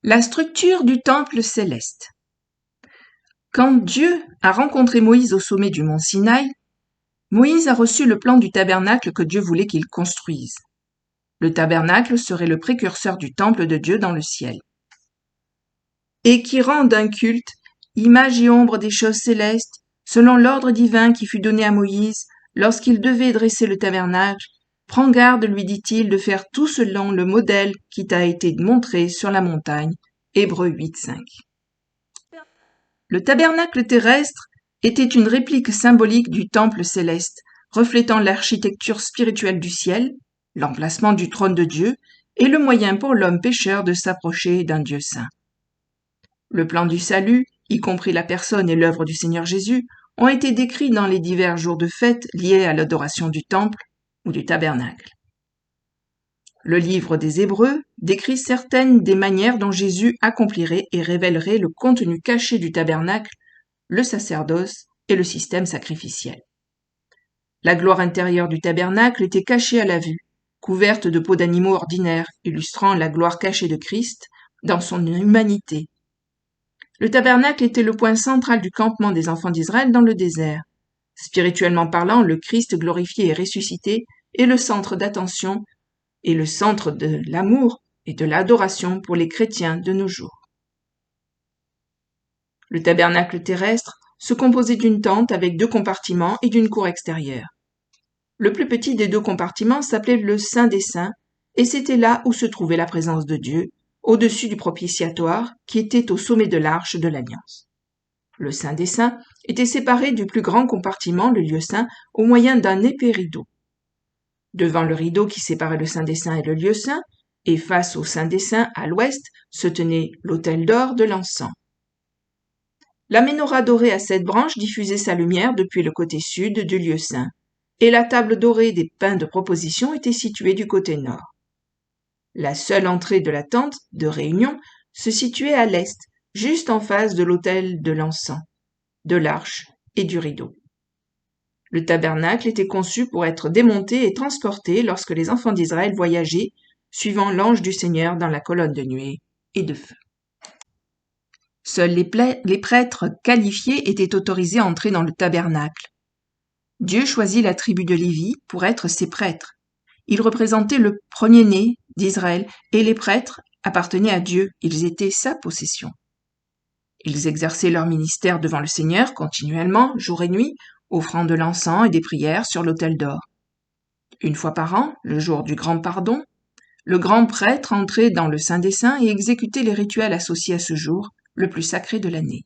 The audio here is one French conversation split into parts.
La structure du temple céleste. Quand Dieu a rencontré Moïse au sommet du mont Sinaï, Moïse a reçu le plan du tabernacle que Dieu voulait qu'il construise. Le tabernacle serait le précurseur du temple de Dieu dans le ciel. Et qui rende un culte, image et ombre des choses célestes, selon l'ordre divin qui fut donné à Moïse lorsqu'il devait dresser le tabernacle. Prends garde, lui dit-il, de faire tout selon le modèle qui t'a été montré sur la montagne. Hébreux 8:5. Le tabernacle terrestre était une réplique symbolique du temple céleste, reflétant l'architecture spirituelle du ciel, l'emplacement du trône de Dieu et le moyen pour l'homme pécheur de s'approcher d'un Dieu saint. Le plan du salut, y compris la personne et l'œuvre du Seigneur Jésus, ont été décrits dans les divers jours de fête liés à l'adoration du temple ou du tabernacle. Le livre des Hébreux décrit certaines des manières dont Jésus accomplirait et révélerait le contenu caché du tabernacle, le sacerdoce et le système sacrificiel. La gloire intérieure du tabernacle était cachée à la vue, couverte de peaux d'animaux ordinaires, illustrant la gloire cachée de Christ dans son humanité. Le tabernacle était le point central du campement des enfants d'Israël dans le désert. Spirituellement parlant, le Christ glorifié et ressuscité est le centre d'attention et le centre de l'amour et de l'adoration pour les chrétiens de nos jours. Le tabernacle terrestre se composait d'une tente avec 2 compartiments et d'une cour extérieure. Le plus petit des 2 compartiments s'appelait le Saint des Saints, et c'était là où se trouvait la présence de Dieu, au-dessus du propitiatoire qui était au sommet de l'arche de l'Alliance. Le Saint des Saints était séparé du plus grand compartiment, le lieu saint, au moyen d'un épais rideau. Devant le rideau qui séparait le Saint des Saints et le lieu saint, et face au Saint des Saints à l'ouest, se tenait l'autel d'or de l'encens. La menorah dorée à 7 branches diffusait sa lumière depuis le côté sud du lieu saint, et la table dorée des pains de proposition était située du côté nord. La seule entrée de la tente de réunion se situait à l'est, juste en face de l'autel de l'encens, de l'arche et du rideau. Le tabernacle était conçu pour être démonté et transporté lorsque les enfants d'Israël voyageaient, suivant l'ange du Seigneur dans la colonne de nuée et de feu. Seuls les prêtres qualifiés étaient autorisés à entrer dans le tabernacle. Dieu choisit la tribu de Lévi pour être ses prêtres. Ils représentaient le premier-né d'Israël et les prêtres appartenaient à Dieu, ils étaient sa possession. Ils exerçaient leur ministère devant le Seigneur continuellement, jour et nuit, offrant de l'encens et des prières sur l'autel d'or. Une fois par an, le jour du grand pardon, le grand prêtre entrait dans le Saint des Saints et exécutait les rituels associés à ce jour, le plus sacré de l'année.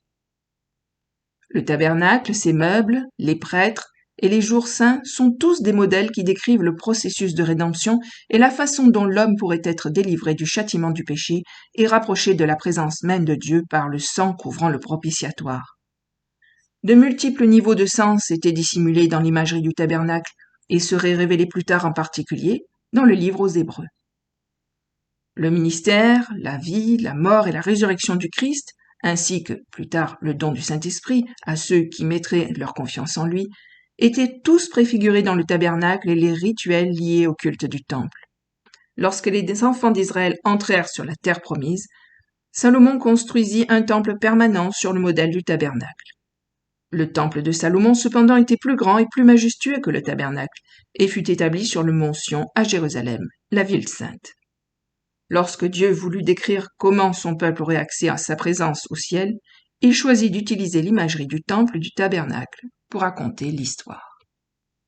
Le tabernacle, ses meubles, les prêtres et les jours saints sont tous des modèles qui décrivent le processus de rédemption et la façon dont l'homme pourrait être délivré du châtiment du péché et rapproché de la présence même de Dieu par le sang couvrant le propitiatoire. De multiples niveaux de sens étaient dissimulés dans l'imagerie du tabernacle et seraient révélés plus tard en particulier dans le livre aux Hébreux. Le ministère, la vie, la mort et la résurrection du Christ, ainsi que, plus tard, le don du Saint-Esprit à ceux qui mettraient leur confiance en lui, étaient tous préfigurés dans le tabernacle et les rituels liés au culte du temple. Lorsque les enfants d'Israël entrèrent sur la terre promise, Salomon construisit un temple permanent sur le modèle du tabernacle. Le temple de Salomon, cependant, était plus grand et plus majestueux que le tabernacle, et fut établi sur le mont Sion à Jérusalem, la ville sainte. Lorsque Dieu voulut décrire comment son peuple aurait accès à sa présence au ciel, il choisit d'utiliser l'imagerie du temple du tabernacle pour raconter l'histoire.